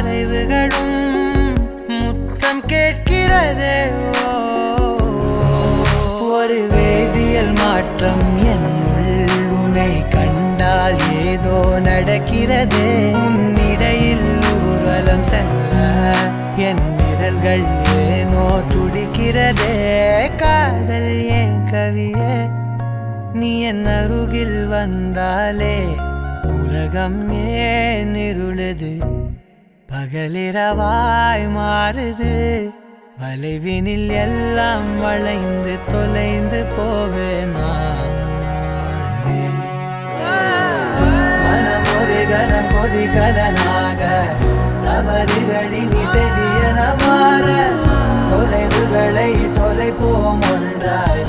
தொலைவுகளும் முத்தம் கேட்கிறதே. ஒரு வேதியியல் மாற்றம் என்னுள் உன்னை கண்டால் ஏதோ நடக்கிறதே. இடையில் ஊர்வலம் செல்ல என் விரல்கள் ஏனோ துடிக்கிறதே. காதல் ஏன் கவியே, நீ என் அருகில் வந்தாலே உலகம் ஏன் இருளுது, பகலிரவாய் மாறுது. வளைவினில் எல்லாம் வளைந்து தொலைந்து போவேனா. மனம் ஒரு கனம் கொதிகலனாக தவறுகளின் இசையன மாற தொலைவுகளை தொலைப்போம் ஒன்றாய்.